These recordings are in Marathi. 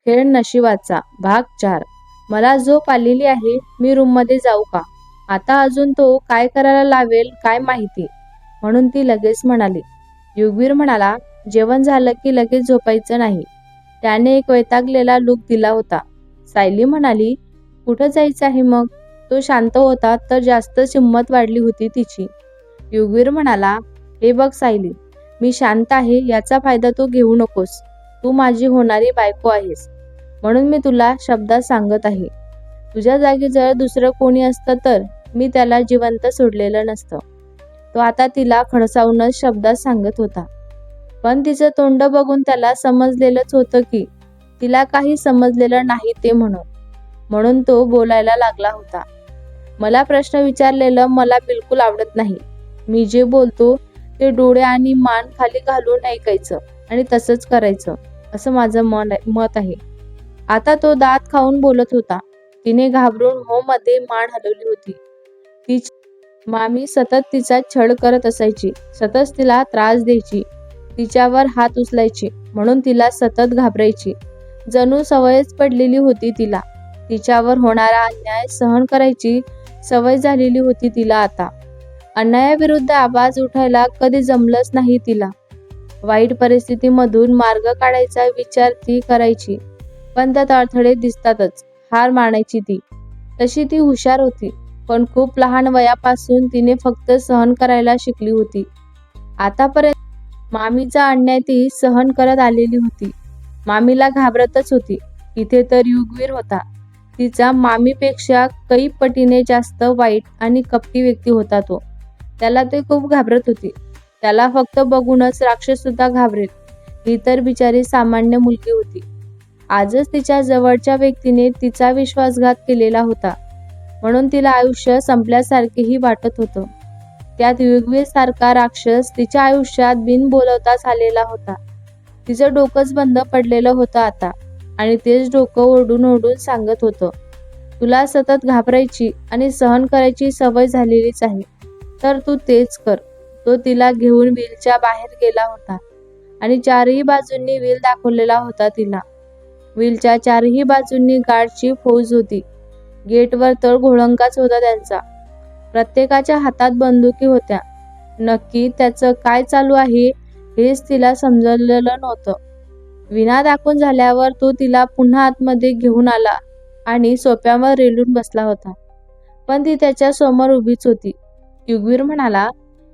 खेळ नशिबाचा भाग 4. मला झोप आलेली आहे. मी रूममध्ये जाऊ का? आता अजून तो काय करायला लावेल काय माहिती, म्हणून ती लगेच म्हणाली. युगवीर म्हणाला, जेवण झालं की लगेच झोपायचं नाही. त्याने एक वैतागलेला लूक दिला होता. सायली म्हणाली, कुठं जायचं आहे मग? तो शांत होता तर जास्तच हिंमत वाढली होती तिची. युगवीर म्हणाला, हे बघ सायली, मी शांत आहे याचा फायदा तू घेऊ नकोस. तू माझी होणारी बायको आहेस, म्हणून मी तुला शब्दात सांगत आहे. तुझ्या जागी जर दुसरं कोणी असतं तर मी त्याला जिवंत सोडलेलं नसतं. तो आता तिला खडसावूनच शब्दात सांगत होता. पण तिचं तोंड बघून त्याला समजलेलंच होतं की तिला काही समजलेलं नाही ते म्हणून तो बोलायला लागला होता. मला प्रश्न विचारलेलं मला बिलकुल आवडत नाही. मी जे बोलतो ते डोळे आणि मान खाली घालून ऐकायचं आणि तसंच करायचं, असं माझं मत आहे. आता तो दात खाऊन बोलत होता. तिने घाबरून हो मध्ये मान हलवली होती. मामी सतत तिचा छळ करत असायची, सतत तिला त्रास द्यायची, तिच्यावर हात उचलायची, म्हणून तिला सतत घाबरायची. जणू सवयच पडलेली होती तिला. तिच्यावर होणारा अन्याय सहन करायची सवय झालेली होती तिला आता. अन्यायाविरुद्ध आवाज उठायला कधी जमलंच नाही तिला. वाईट परिस्थितीमधून मार्ग काढायचा विचार ती करायची, पण त्यात अडथळे दिसतातच. हार मानायची ती. तशी ती हुशार होती, पण खूप लहान वयापासून तिने फक्त सहन करायला शिकली होती. आतापर्यंत मामीचा अन्याय ती सहन करत आलेली होती. मामीला घाबरतच होती. इथे तर युगवीर होता. तिचा मामीपेक्षा कैक पटीने जास्त वाईट आणि कपटी व्यक्ती होता तो. त्याला ते खूप घाबरत होती. त्याला फक्त बघूनच राक्षस सुद्धा घाबरेल. ही तर बिचारी सामान्य मुलगी होती. आजच तिच्या जवळच्या व्यक्तीने तिचा विश्वासघात केलेला होता, म्हणून तिला आयुष्य संपल्यासारखेही वाटत होतं. त्यात युगवीर सारखा राक्षस तिच्या आयुष्यात बिन बोलवताच आलेला होता. तिचं डोकंच बंद पडलेलं होतं आता, आणि तेच डोकं ओरडून ओरडून सांगत होतं, तुला सतत घाबरायची आणि सहन करायची सवय झालेलीच आहे, तर तू तेच कर. तो तिला घेऊन व्हीलच्या बाहेर गेला होता आणि चारही बाजूंनी व्हील दाखवलेला होता तिला. व्हीलच्या चारही बाजूंनी गार्डची फौज होती. गेटवर तर घोळंकाच होता त्यांचा. प्रत्येकाच्या हातात बंदुकी होत्या. नक्की त्याचं काय चालू आहे हेच तिला समजलेलं नव्हतं. विना दाखवून झाल्यावर तो तिला पुन्हा आतमध्ये घेऊन आला आणि सोफ्यावर रेलून बसला होता. पण ती त्याच्या समोर उभीच होती. युगवीर म्हणाला,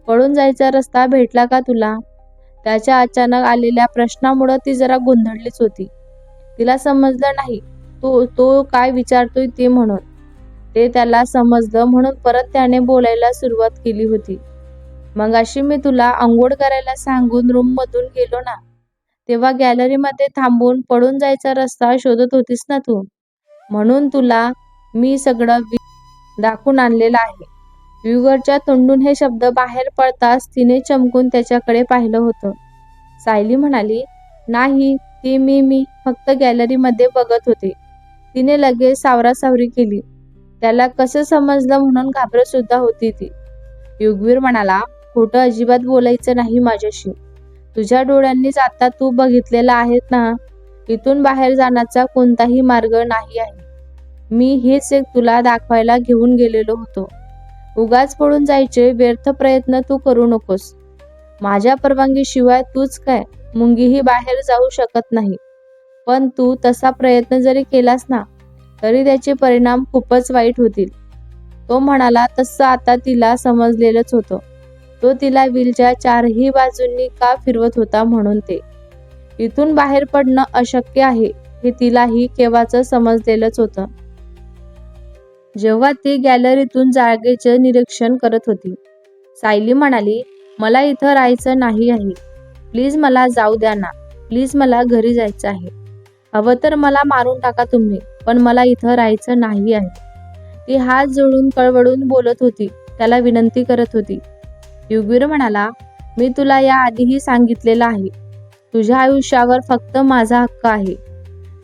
पळून जायचा रस्ता भेटला का तुला? त्याच्या अचानक आलेल्या प्रश्नामुळे ती जरा गोंधळलीच होती. तिला समजलं नाही तो काय विचारतोय ते म्हणून. ते त्याला समजलं म्हणून परत त्याने बोलायला सुरुवात केली होती. मगाशी मी तुला आंघोळ करायला सांगून रूममधून गेलो ना, तेव्हा गॅलरीमध्ये थांबून पळून जायचा रस्ता शोधत होतीस ना तू, म्हणून तुला मी सगळं दाखवून आणलेलं आहे. युगरच्या तोंडून हे शब्द बाहेर पडताच तिने चमकून त्याच्याकडे पाहिलं होतं. सायली म्हणाली, नाही, ते मी फक्त गॅलरीमध्ये बघत होते. तिने लगेच सावरासावरी केली. त्याला कसं समजलं म्हणून घाबरत सुद्धा होती ती. युगवीर म्हणाला, खोटं अजिबात बोलायचं नाही माझ्याशी. तुझ्या डोळ्यांनीच आता तू बघितलेलं आहेत ना, इथून बाहेर जाण्याचा कोणताही मार्ग नाही आहे. मी हेच एक तुला दाखवायला घेऊन गेलेलो होतो. उगाच पळून जायचे व्यर्थ प्रयत्न तू करू नकोस. माझ्या परवानगीशिवाय तूच काय मुंगीही बाहेर जाऊ शकत नाही. पण तू तसा प्रयत्न जरी केलास ना, तरी त्याचे परिणाम खूपच वाईट होतील. तो म्हणाला तसं आता तिला समजलेलंच होतं. तो तिला व्हीलच्या चारही बाजूंनी का फिरवत होता म्हणून ते. इथून बाहेर पडणं अशक्य आहे हे तिलाही केव्हाचं समजलेलंच होतं. जेव्हा ती गॅलरीतून जागेचं निरीक्षण करत होती. सायली म्हणाली, मला इथं राहायचं नाही आहे. प्लीज मला जाऊ द्या ना. प्लीज मला घरी जायचं आहे. हवं तर मला मारून टाका तुम्ही, पण मला इथं राहायचं नाही आहे. ती हात जोडून कळवळून बोलत होती. त्याला विनंती करत होती. युगवीर म्हणाला, मी तुला या आधीही सांगितलेलं आहे. तुझ्या आयुष्यावर फक्त माझा हक्क आहे.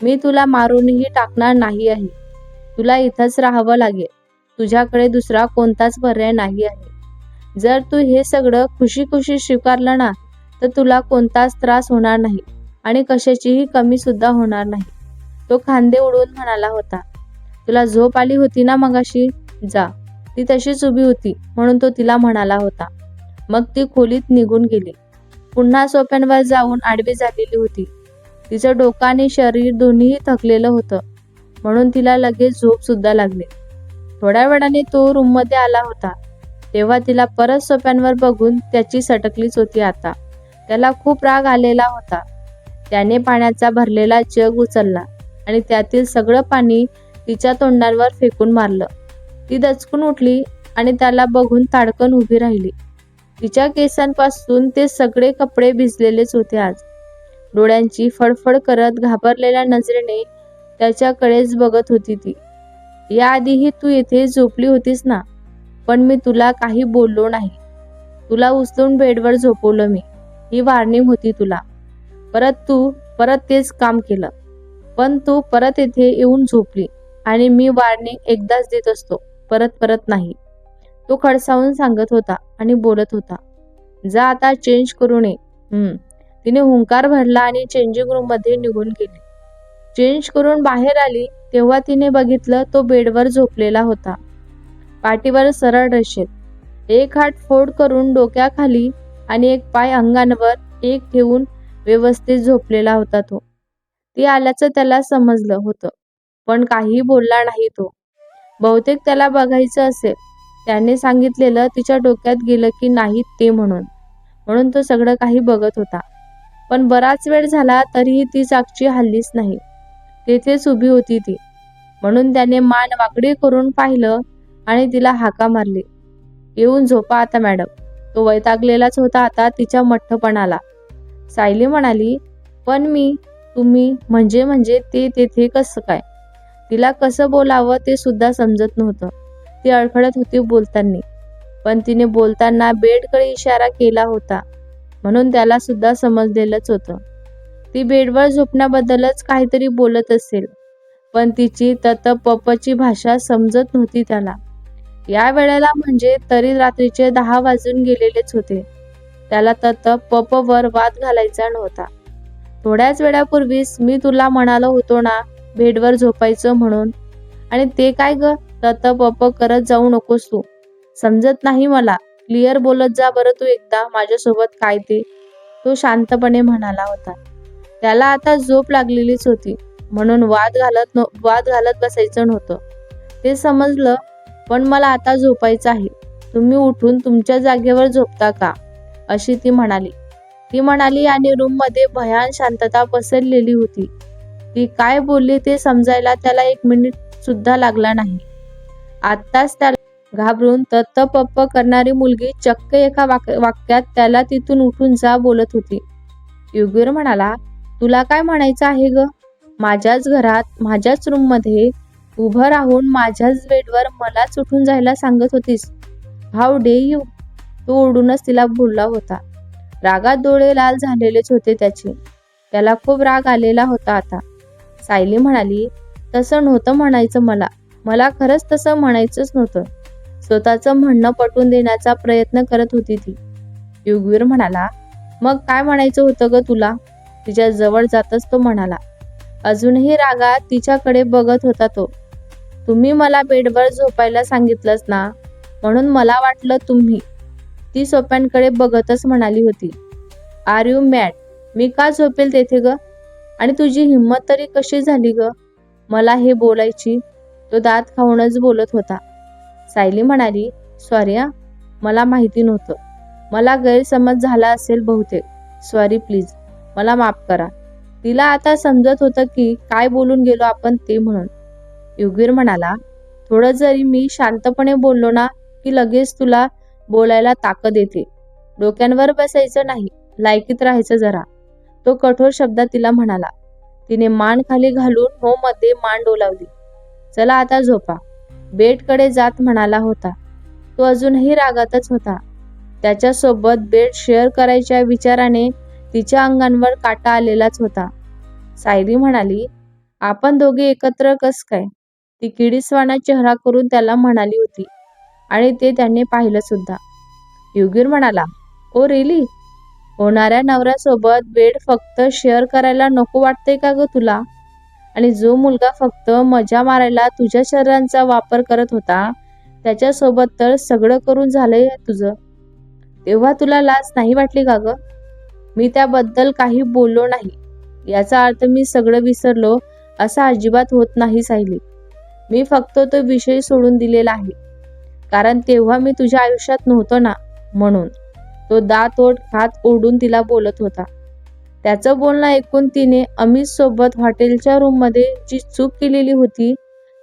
मी तुला मारूनही टाकणार नाही आहे. तुला इथंच राहावं लागेल. तुझ्याकडे दुसरा कोणताच पर्याय नाही आहे. जर तू हे सगळं खुशी खुशी स्वीकारलं ना, तर तुला कोणताच त्रास होणार नाही आणि कशाचीही कमी सुद्धा होणार नाही. तो खांदे उडवून म्हणाला होता. तुला झोप आली होती ना मगाशी? जा. ती तशीच उभी होती म्हणून तो तिला म्हणाला होता. मग ती खोलीत निघून गेली. पुन्हा सोफ्यावर जाऊन आडवी झालेली होती. तिचं डोकं आणि शरीर दोन्हीही थकलेलं होतं म्हणून तिला लगेच झोप सुद्धा लागली. थोड्या वेळाने तो रूममध्ये आला होता तेव्हा तिला परत सोफ्यावर बघून त्याची सटकलीच होती आता. त्याला खूप राग आलेला होता. त्याने पाण्याचा भरलेला जग उचलला आणि त्यातील सगळं पाणी तिच्या तोंडावर फेकून मारलं. ती दचकून उठली आणि त्याला बघून ताडकन उभी राहिली. तिच्या केसांपासून ते सगळे कपडे भिजलेलेच होते आज. डोळ्यांची फडफड करत घाबरलेल्या नजरेने त्याच्याकडेच बघत होती ती. याआधीही तू येथे झोपली होतीस ना, पण मी तुला काही बोललो नाही. तुला उचलून बेडवर झोपवलं मी. ही वॉर्निंग होती तुला. तू परत तेच काम केलं. पण तू परत येथे येऊन झोपली आणि मी वॉर्निंग एकदाच देत असतो, परत नाही. तो खडसावून सांगत होता आणि बोलत होता. जा आता चेंज करून ये. तिने हुंकार भरला आणि चेंजिंग रूम मध्ये निघून गेली. चेंज करून बाहेर आली तेव्हा तिने बघितलं तो बेडवर झोपलेला होता. पाठीवर सरळ रेषेत. एक हात फोल्ड करून डोक्याखाली आणि एक पाय अंगावर एक ठेवून व्यवस्थित झोपलेला होता तो. ती आल्याचं त्याला समजलं होतं पण काही बोलला नाही तो. बहुतेक त्याला बघायचं असेल. त्याने सांगितलेलं तिच्या डोक्यात गेलं की नाही ते म्हणून तो सगळं काही बघत होता. पण बराच वेळ झाला तरीही ती जागची हल्लीच नाही. तेथेच उभी होती ती. म्हणून त्याने मान वाकडी करून पाहिलं आणि तिला हाका मारली. येऊन झोपा आता मॅडम. तो वैतागलेलाच होता आता तिच्या मठ्ठपणाला. सायली म्हणाली, पण मी, तुम्ही म्हणजे ते तेथे कसं काय? तिला कसं बोलावं ते सुद्धा समजत नव्हतं. ती अडखळत होती बोलताना. पण तिने बोलताना बेडकडे इशारा केला होता म्हणून त्याला सुद्धा समजलेलंच होतं. ती बेडवर झोपण्याबद्दलच काहीतरी बोलत असेल पण तिची ततपची भाषा समजत नव्हती त्याला. या वेळेला म्हणजे तरी रात्रीचे 10 वाजून गेलेलेच होते. त्याला ततपवर वाद घालायचा नव्हता. थोड्याच वेळापूर्वीच मी तुला म्हणालो होतो ना बेडवर झोपायचं म्हणून. आणि ते काय ग ततपप करत जाऊ नकोस तू. समजत नाही मला. क्लिअर बोलत जा बरं तू एकदा माझ्यासोबत काय ते. तो शांतपणे म्हणाला होता. त्याला आता झोप लागलेलीच होती म्हणून वाद घालत बसायचं नव्हतं. ते समजलं. पण मला आता झोपायचं आहे. तुम्ही उठून तुमच्या जागेवर झोपता का? अशी ती म्हणाली आणि रूममध्ये भयान शांतता पसरलेली होती. ती काय बोलली ते समजायला त्याला 1 मिनिट सुद्धा लागला नाही. आत्ताच त्याला घाबरून ततपप करणारी मुलगी चक्क एका वाक्यात त्याला तिथून उठून जा बोलत होती. युगवीर म्हणाला, तुला काय म्हणायचं आहे ग? माझ्याच घरात, माझ्याच रूममध्ये उभं राहून माझ्याच बेडवर मलाच उठून जायला सांगत होतीस. How day you. तो ओरडूनच तिला बोलला होता. रागात डोळे लाल झालेलेच होते त्याचे. त्याला खूप राग आलेला होता आता. सायली म्हणाली, तसं नव्हतं म्हणायचं मला खरंच तसं म्हणायचंच नव्हतं. स्वतःचं म्हणणं पटवून देण्याचा प्रयत्न करत होती ती. युगवीर म्हणाला, मग काय म्हणायचं होतं ग तुला? तिच्या जवळ जातच तो म्हणाला. अजूनही रागात तिच्याकडे बघत होता तो. तुम्ही मला बेडवर झोपायला सांगितलंच ना म्हणून मला वाटलं तुम्ही. ती सोफ्यांकडे बघतच म्हणाली होती. R you mad? मी का झोपेल तेथे ग? आणि तुझी हिंमत तरी कशी झाली ग मला हे बोलायची? तो दात खाऊनच बोलत होता. सायली म्हणाली, सॉरी हा, मला माहिती नव्हतं. मला गैरसमज झाला असेल बहुतेक. सॉरी प्लीज, मला माफ करा. तिला आता समजत होतं की काय बोलून गेलो आपण ते म्हणून. युगवीर म्हणाला, थोडं जरी मी शांतपणे बोललो ना की लगेच तुला बोलायला ताकद येते. डोक्यांवर बसायचं नाही, लायकीत राहायचं जरा. तो कठोर शब्दात तिला म्हणाला. तिने मान खाली घालून हो मध्ये मान डोलावली. चला आता झोपा. बेडकडे जात म्हणाला होता. तो अजूनही रागातच होता. त्याच्यासोबत बेड शेअर करायच्या विचाराने तिच्या अंगावर काटा आलेलाच होता. सायली म्हणाली, आपण दोघे एकत्र कस काय? ती किडीसवाना चेहरा करून त्याला म्हणाली होती आणि ते त्याने पाहिलं सुद्धा. युगवीर म्हणाला, ओ रिली? होणाऱ्या नवऱ्यासोबत बेड फक्त शेअर करायला नको वाटतंय का ग तुला? आणि जो मुलगा फक्त मजा मारायला तुझ्या शरीराचा वापर करत होता त्याच्यासोबत तर सगळं करून झालंय तुझं. तेव्हा तुला लाज नाही वाटली का ग? मी त्याबद्दल काही बोललो नाही. याचा अर्थ मी सगळं विसरलो असं अजिबात होत नाही सायली. मी फक्त तो विषय सोडून दिलेला आहे. कारण तेव्हा मी तुझ्या आयुष्यात नव्हतो ना, म्हणून. तो दात ओठ खात ओढून तिला बोलत होता. त्याचं बोलणं ऐकून तिने अमित सोबत हॉटेलच्या रूममध्ये जी चूक केलेली होती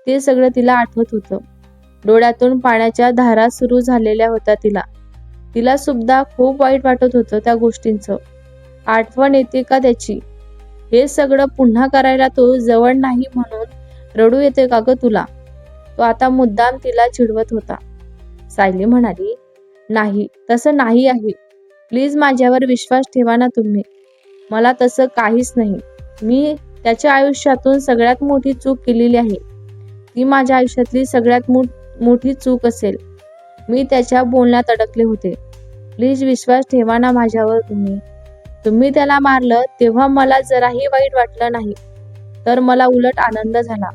ते सगळं तिला आठवत होतं. डोळ्यातून पाण्याच्या धारा सुरू झालेल्या होत्या तिला. तिला सुद्धा खूप वाईट वाटत होतं त्या गोष्टींचं. आठवण येते का त्याची? हे सगळं पुन्हा करायला तो जवळ नाही म्हणून रडू येते का ग तुला? तो आता मुद्दाम तिला चिडवत होता. सायली म्हणाली, नाही, तसं नाही आहे. प्लीज माझ्यावर विश्वास ठेवा ना तुम्ही. मला तसं काहीच नाही. मी त्याच्या आयुष्यातून सगळ्यात मोठी चूक केलेली आहे. ती माझ्या आयुष्यातली सगळ्यात मोठी चूक असेल. मी त्याच्या बोलण्यात अडकले होते. प्लीज विश्वास ठेवा ना माझ्यावर तुम्ही. तुम्ही त्याला मारलं तेव्हा मला जराही वाईट वाटलं नाही, तर मला उलट आनंद झाला.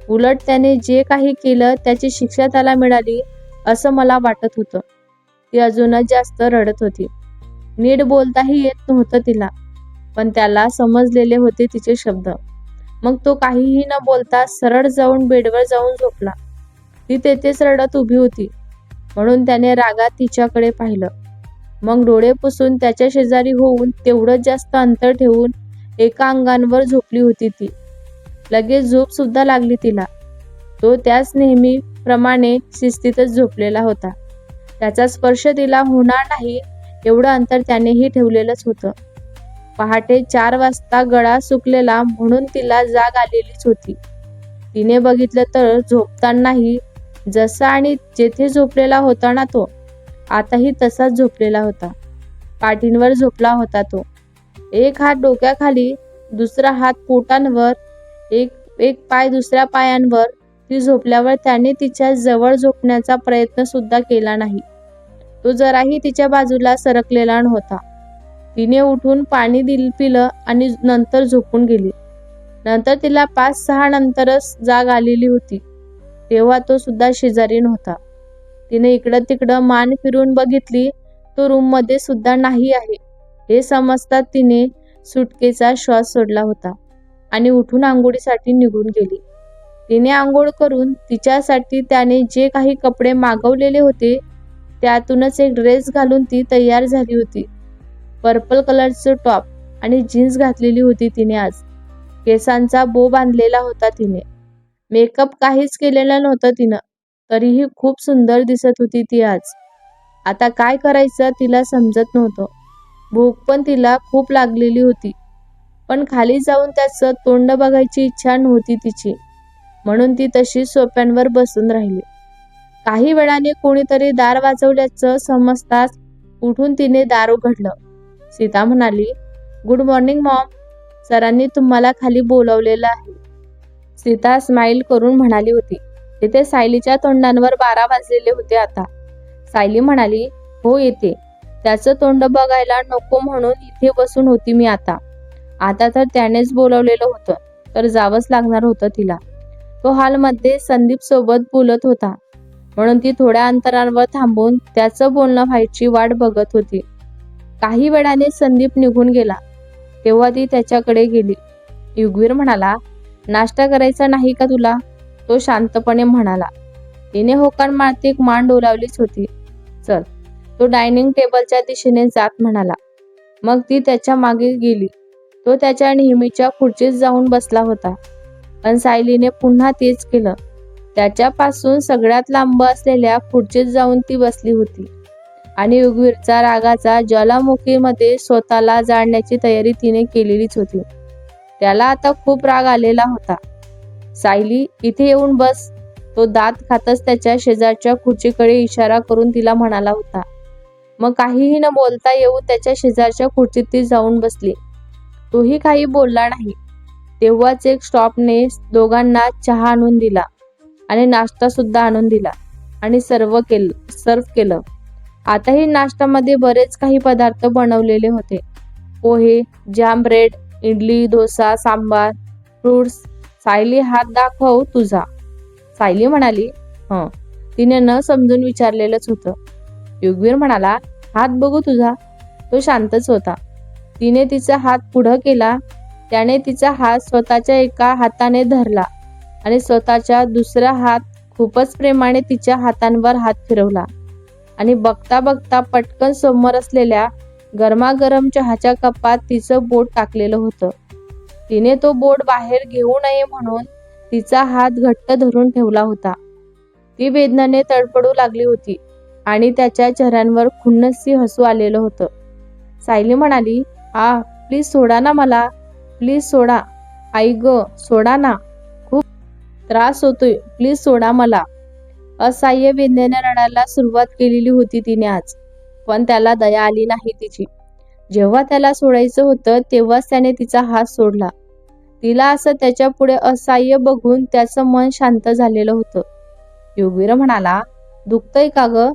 उलट त्याने जे काही केलं त्याची शिक्षा त्याला मिळाली असं मला वाटत होतं. ती अजूनच जास्त रडत होती. नीट बोलताही येत नव्हतं तिला, पण त्याला समजलेले होते तिचे शब्द. मग तो काहीही न बोलता सरळ जाऊन बेडवर जाऊन झोपला. ती तेथेच रडत उभी होती, म्हणून त्याने रागात तिच्याकडे पाहिलं. मग डोळे पुसून त्याच्या शेजारी होऊन तेवढंच जास्त अंतर ठेवून एका अंगावर झोपली होती ती. लगेच झोप सुद्धा लागली तिला. तो त्याच नेहमीप्रमाणे शिस्तीतच झोपलेला होता. त्याचा स्पर्श तिला होणार नाही एवढं अंतर त्यानेही ठेवलेलंच होतं. पहाटे 4 वाजता गळा सुकलेला म्हणून तिला जाग आलेलीच होती. तिने बघितलं तर झोपतानाही जसा आणि जेथे झोपलेला होता ना तो, आताही तसाच झोपलेला होता. पाठींवर झोपला होता तो. एक हात डोक्याखाली, दुसरा हात पोटांवर, एक पाय दुसऱ्या पायांवर. ती झोपल्यावर त्याने तिच्या जवळ झोपण्याचा प्रयत्न सुद्धा केला नाही. तो जराही तिच्या बाजूला सरकलेला नव्हता. तिने उठून पाणी पिलं आणि नंतर झोपून गेली. नंतर तिला 5-6 नंतरच जाग आलेली होती. तेव्हा तो सुद्धा शेजारी नव्हता. तिने इकडं तिकडं मान फिरून बघितली. तो रूममध्ये सुद्धा नाही आहे हे समजतात तिने सुटकेचा श्वास सोडला होता आणि उठून आंघोळीसाठी निघून गेली. तिने आंघोळ करून तिच्यासाठी त्याने जे काही कपडे मागवलेले होते त्यातूनच एक ड्रेस घालून ती तयार झाली होती. पर्पल कलरचं टॉप आणि जीन्स घातलेली होती तिने आज. केसांचा बो बांधलेला होता तिने. मेकअप काहीच केलेलं नव्हतं तिनं. तरीही खूप सुंदर दिसत होती ती आज. आता काय करायचं तिला समजत नव्हतं. भूक पण तिला खूप लागलेली होती, पण खाली जाऊन त्याचं तोंड बघायची इच्छा नव्हती तिची, म्हणून ती तशी सोफ्यावर बसून राहिली. काही वेळाने कोणीतरी दार वाजवल्याचं समजताच उठून तिने दार उघडलं. सीता म्हणाली, गुड मॉर्निंग मॉम, सरांनी तुम्हाला खाली बोलावलेलं आहे. सीता स्माईल करून म्हणाली होती. तिथे सायलीच्या तोंडांवर 12 वाजलेले होते आता. सायली म्हणाली, हो येते. त्याचं तोंड बघायला नको म्हणून इथे बसून होती मी आता. आता तर त्यानेच बोलवलेलं होतं, तर जावंच लागणार होतं तिला. तो हॉलमध्ये संदीप सोबत बोलत होता, म्हणून ती थोड्या अंतरावर थांबून त्याचं बोलणं व्हायची वाट बघत होती. काही वेळाने संदीप निघून गेला. तेव्हा ती त्याच्याकडे गेली. युगवीर म्हणाला, नाश्ता करायचा नाही का तुला? तो शांतपणे म्हणाला. तिने होकार मारत एक मान डोलावलीच होती. चल. तो डायनिंग टेबलच्या दिशेने जात म्हणाला. मग ती त्याच्या मागे गेली. तो त्याच्या नेहमीच्या खुर्चीत जाऊन बसला होता, पण सायलीने पुन्हा तेच केलं. त्याच्यापासून सगळ्यात लांब असलेल्या खुर्चीत जाऊन ती बसली होती आणि युगवीरचा रागाचा ज्वालामुखीमध्ये स्वतःला जाळण्याची तयारी तिने केलेलीच होती. त्याला आता खूप राग आलेला होता. सायली, इथे येऊन बस. तो दात खातच त्याच्या शेजारच्या खुर्चीकडे इशारा करून तिला म्हणाला होता. मग काहीही न बोलता येऊन त्याच्या शेजारच्या खुर्चीत ती जाऊन बसली. तोही काही बोलला नाही. तेव्हाच एक स्टॉपने दोघांना चहा आणून दिला आणि नाश्ता सुद्धा आणून दिला आणि सर्व केलं. आताही नाश्त्यामध्ये बरेच काही पदार्थ बनवलेले होते. पोहे, जाम, ब्रेड, इडली, डोसा, सांबार, फ्रूट्स, सायली, हात दाखव तुझा. सायली म्हणाली, हं. तिने न समजून विचारलेलंच होतं. युगवीर म्हणाला, हात बघू तुझा. तो शांतच होता. तिने तिचा हात पुढं केला. त्याने तिचा हात स्वतःच्या एका हाताने धरला आणि स्वतःच्या दुसरा हात खूपच प्रेमाने तिच्या हातांवर हात फिरवला आणि बघता बघता पटकन समोर असलेल्या गरमागरम चहाच्या कपात तिचं बोट टाकलेलं होतं. तिने तो बोट बाहेर घेऊ नये म्हणून तिचा हात घट्ट धरून ठेवला होता. ती वेदनेने तडफडू लागली होती आणि त्याच्या चेहऱ्यावर खुन्नसी हसू आलेलं होतं. सायली म्हणाली, प्लीज सोडा ना मला, प्लीज सोडा. आई ग, सोडा ना, खूप त्रास होतोय, प्लीज सोडा मला. असहाय्य वेदनेने रडायला सुरुवात केलेली होती तिने आज, पण त्याला दया आली नाही तिची. जेव्हा त्याला सोडायचं होतं तेव्हाच त्याने तिचा हात सोडला. तिला असं त्याच्या पुढे असहाय्य बघून त्याचं मन शांत झालेलं होतं. युगवीर म्हणाला, दुखतंय का ग?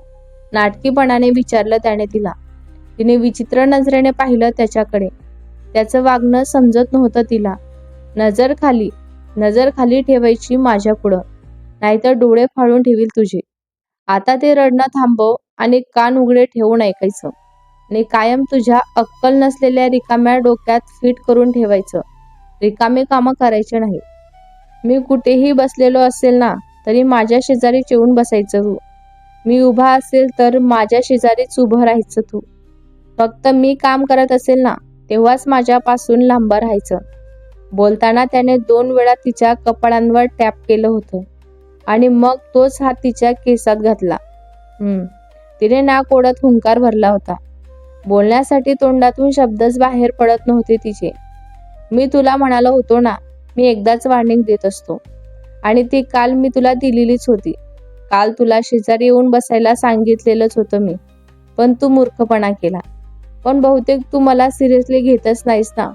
नाटकीपणाने विचारलं त्याने तिला. तिने विचित्र नजरेने पाहिलं त्याच्याकडे. त्याचं वागणं समजत नव्हतं तिला. नजर खाली ठेवायची माझ्या पुढं, नाहीतर डोळे फाडून ठेवील तुझे. आता ते रडणं थांबव आणि कान उघडे ठेवून ऐकायचं आणि कायम तुझ्या अक्कल नसलेल्या रिकाम्या डोक्यात फिट करून ठेवायचं. रिकामे कामं करायचे नाही. मी कुठेही बसलेलो असेल ना तरी माझ्या शेजारी येऊन बसायचं तू. मी उभा असेल तर माझ्या शेजारीच उभं राहायचं तू. फक्त मी काम करत असेल ना तेव्हाच माझ्यापासून लांब राहायचं. बोलताना त्याने 2 वेळा तिच्या कपाळांवर टॅप केलं होतं आणि मग तोच हात तिच्या केसात घातला. तिने नाक ओढत हुंकार भरला होता. बोलण्यासाठी तोंडातून शब्दच बाहेर पडत नव्हते तिचे. मी तुला म्हणालो होतो ना, मी एकदाच वॉर्निंग देत असतो आणि ती काल मी तुला दिलेलीच होती. काल तुला शेजारी येऊन बसायला सांगितलेलंच होतं मी, पण तू मूर्खपणा केला. पण बहुतेक तू मला सिरियसली घेतच नाहीस ना,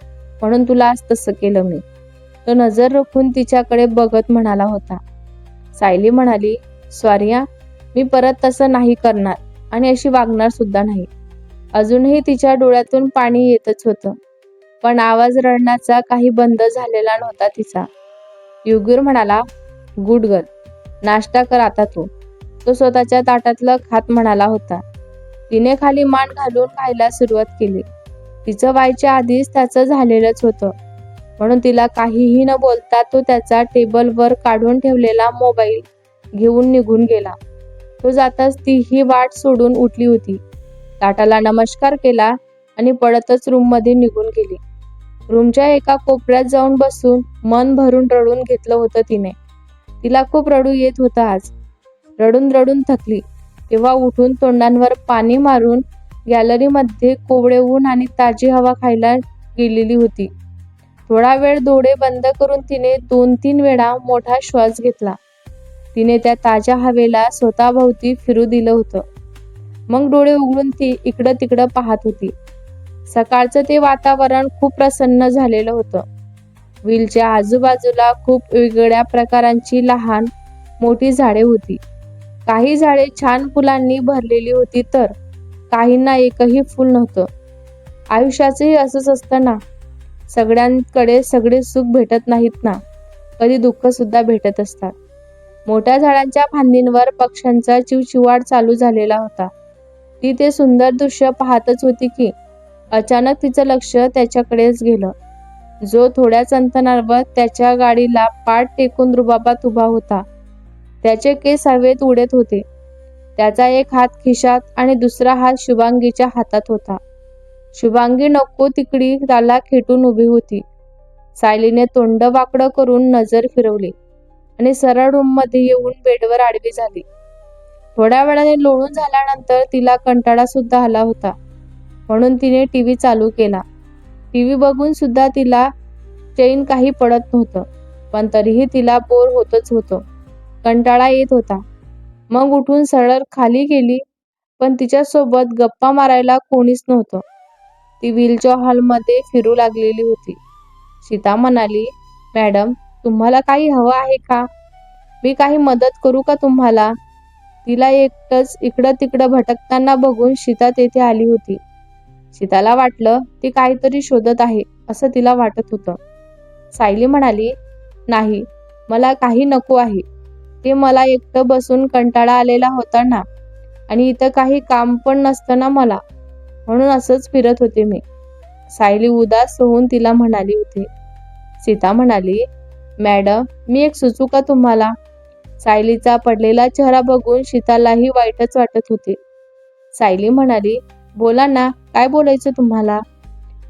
म्हणून तुला आज तसं केलं मी. तो नजर राखून तिच्याकडे बघत म्हणाला होता. सायली म्हणाली, सॉरी मी परत तसं नाही करणार आणि अशी वागणार सुद्धा नाही. अजूनही तिच्या डोळ्यातून पाणी येतच होतं, पण आवाज रडण्याचा काही बंद झालेला नव्हता तिचा. युगवीर म्हणाला, गुड गर्ल, नाश्ता कर आता तू. तो स्वतःच्या ताटातलं खात म्हणाला होता. तिने खाली मान घालून खायला सुरुवात केली. तिचं व्हायच्या आधीच त्याचं झालेलंच होतं, म्हणून तिला काहीही न बोलता तो त्याचा टेबलवर काढून ठेवलेला मोबाईल घेऊन निघून गेला. तो जाताच ती ही वाट सोडून उठली होती. ताटाला नमस्कार केला आणि पळतच रूममध्ये निघून गेली. रूमच्या एका कोपऱ्यात जाऊन बसून मन भरून रडून घेतलं होतं तिने. तिला खूप रडू येत होतं आज. रडून रडून थकली तेव्हा उठून तोंडांवर पाणी मारून गॅलरीमध्ये कोवळे ऊन आणि ताजी हवा खायला गेलेली होती. थोडा वेळ डोळे बंद करून तिने 2-3 वेळा मोठा श्वास घेतला. तिने त्या ताज्या हवेला स्वतःभोवती फिरू दिलं होतं. मग डोळे उघडून ती इकडं तिकडं पाहत होती. सकाळचं ते वातावरण खूप प्रसन्न झालेलं होतं. व्हीलच्या आजूबाजूला खूप वेगवेगळ्या प्रकारांची लहान मोठी झाडे होती. काही झाडे छान फुलांनी भरलेली होती तर काहींना एकही फूल नव्हतं. आयुष्याचंही असंच असतं ना, सगळ्यांकडे सगळे सुख भेटत नाहीत ना, कधी दुःख सुद्धा भेटत असतात. मोठ्या झाडांच्या फांदींवर पक्ष्यांचा चिवचिवाट चालू झालेला होता. ती ते सुंदर दृश्य पाहतच होती की अचानक तिचं लक्ष त्याच्याकडेच गेलं, जो थोड्याच अंतरावर त्याच्या गाडीला पाठ टेकून रुबाबात उभा होता. त्याचे केस हवेत उडत होते. त्याचा एक हात खिशात आणि दुसरा हात शुभांगीच्या हातात होता. शुभांगी नको तिकडी त्याला खेटून उभी होती. सायलीने तोंड वाकडं करून नजर फिरवली आणि सरळ रूममध्ये येऊन बेडवर आडवी झाली. थोड्या वेळाने लोळून झाल्यानंतर तिला कंटाळा सुद्धा आला होता, म्हणून तिने टीव्ही चालू केला. टीव्ही बघून सुद्धा तिला चैन काही पडत नव्हतं, पण तरीही तिला बोर होतच होतं. कंटाळा येत होता. मग उठून सरळ खाली गेली, पण तिच्यासोबत गप्पा मारायला कोणीच नव्हतं. ती व्हीलच्या हॉलमध्ये फिरू लागलेली होती. सीता म्हणाली, मॅडम, तुम्हाला काही हवं आहे का? मी काही मदत करू का तुम्हाला? तिला एकटंच इकडं तिकडं भटकताना बघून सीता तेथे आली होती. सीताला वाटलं ती काहीतरी शोधत आहे असं तिला वाटत होतं. सायली म्हणाली, नाही, मला काही नको आहे. ते मला एकटं बसून कंटाळा आलेला होता ना, आणि इथं काही काम पण नसतं ना मला, म्हणून असंच फिरत होते मी. सायली उदास होऊन तिला म्हणाली होती. सीता म्हणाली, मॅडम, मी एक सुचू का तुम्हाला? सायलीचा पडलेला चेहरा बघून सीतालाही वाईटच वाटत होते. सायली म्हणाली, बोला ना, काय बोलायचं तुम्हाला?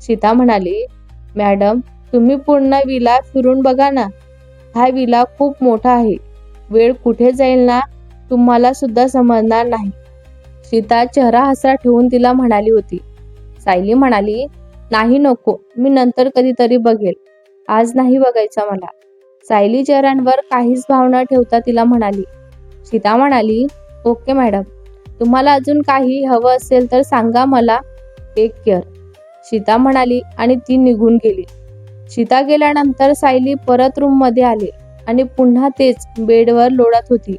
सीता म्हणाली, मॅडम, तुम्ही पूर्ण विला फिरून बघा ना. हा विला खूप मोठा आहे. वेळ कुठे जाईल ना, तुम्हाला सुद्धा समजणार नाही. सीता चेहरा हसरा ठेवून तिला म्हणाली होती. सायली म्हणाली, नाही नको, मी नंतर कधीतरी बघेल. आज नाही बघायचा मला. सायली चेहऱ्यांवर काहीच भाव न ठेवता तिला म्हणाली. सीता म्हणाली, ओके मॅडम, तुम्हाला अजून काही हवं असेल तर सांगा मला. टेक केअर, सीता म्हणाली आणि ती निघून गेली. सीता गेल्यानंतर सायली परत रूममध्ये आली आणि पुन्हा तेच बेडवर लोळत होती.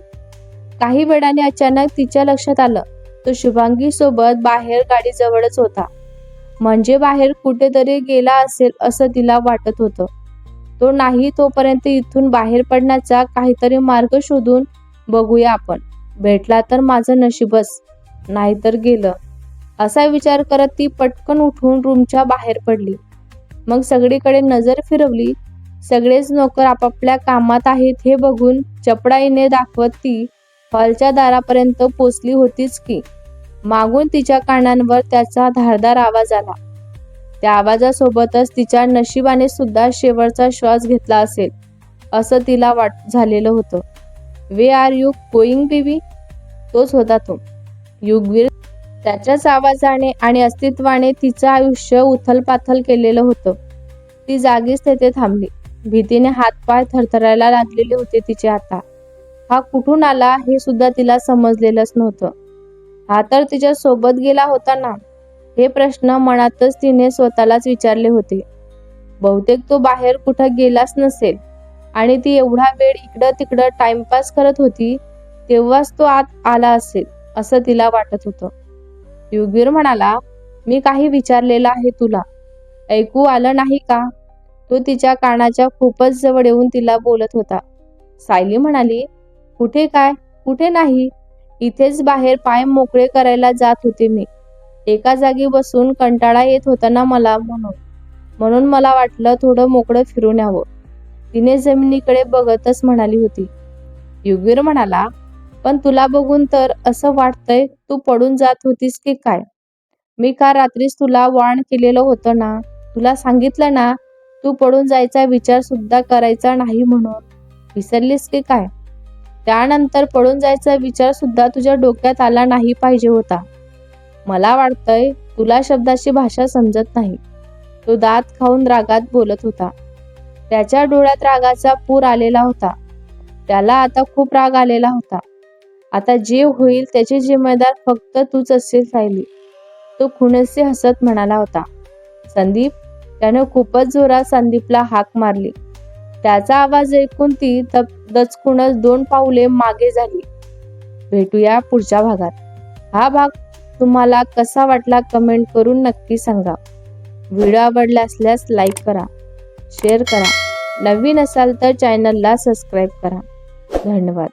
काही वेळाने अचानक तिच्या लक्षात आलं, तो शुभांगी सोबत बाहेर गाडीजवळच होता. म्हणजे बाहेर कुठेतरी गेला असेल असं तिला वाटत होतं. तो नाही तोपर्यंत इथून बाहेर पडण्याचा काहीतरी मार्ग शोधून बघूया आपण. भेटला तर माझं नशीबच, नाहीतर गेलं. असा विचार करत ती पटकन उठून रूमच्या बाहेर पडली. मग सगळीकडे नजर फिरवली. सगळेच नोकर आपापल्या कामात आहेत हे बघून चपळाईने दाखवत ती हॉलच्या दारापर्यंत पोचली होतीच की मागून तिच्या कानांवर त्याचा धारदार आवाज आला. त्या आवाजासोबतच तिच्या नशिबाने सुद्धा शेवटचा श्वास घेतला असेल असं तिला झालेलं होतं. वे आर यू गोईंग बेबी? तोच होता तो युगवीर. त्याच्याच आवाजाने आणि अस्तित्वाने तिचं आयुष्य उथलपाथल केलेलं होतं. ती जागीच तेथे थांबली. भीतीने हातपाय थरथरायला लागलेले होते तिचे आता. हा कुठून आला हे सुद्धा तिला समजलेलंच नव्हतं. हा तर तिच्या सोबत गेला होता ना? हे प्रश्न मनातच तिने स्वतःलाच विचारले होते. बहुतेक तो बाहेर कुठं गेलाच नसेल आणि ती एवढा वेळ इकडं तिकडं टाइमपास करत होती तेव्हाच तो आत आला असेल असं तिला वाटत होतं. युगवीर म्हणाला, मी काही विचारलेलं आहे तुला, ऐकू आलं नाही का? तो तिच्या कानाच्या खूपच जवळ येऊन तिला बोलत होता. सायली म्हणाली, कुठे काय? कुठे नाही, इथेच बाहेर पाय मोकळे करायला जात होते मी. एका जागी बसून कंटाळा येत होता ना मला, म्हणून मला वाटलं थोडं मोकळं फिरून यावं. तिने जमिनीकडे बघतच म्हणाली होती. युगवीर म्हणाला, पण तुला बघून तर असं वाटतंय तू पडून जात होतीस की काय? मी का रात्रीच तुला वॉर्न केलेलं होतं ना? तुला सांगितलं ना तू पडून जायचा विचार सुद्धा करायचा नाही म्हणून. विसरलीस की काय? त्यानंतर पडून जायचा विचार सुद्धा तुझ्या डोक्यात आला नाही पाहिजे होता. मला वाटतंय तुला शब्दाची भाषा समजत नाही. तो दात खाऊन रागात बोलत होता. त्याच्या डोळ्यात रागाचा पूर आलेला होता. त्याला आता खूप राग आलेला होता. आता जे होईल त्याची जिम्मेदार फक्त तूच असेल सायली. तो खुणसे हसत म्हणाला होता. संदीप? त्याने खूपच जोरात संदीपला हाक मारली. त्याचा आवाज ऐकून ती दचकूनच 2 पावले मागे झाली. भेटूया पुढच्या भागात. हा भाग तुम्हाला कसा वाटला कमेंट करून नक्की सांगा. व्हिडिओ आवडला असल्यास लाईक करा, शेअर करा. नवीन असाल तर चॅनलला सबस्क्राईब करा. धन्यवाद.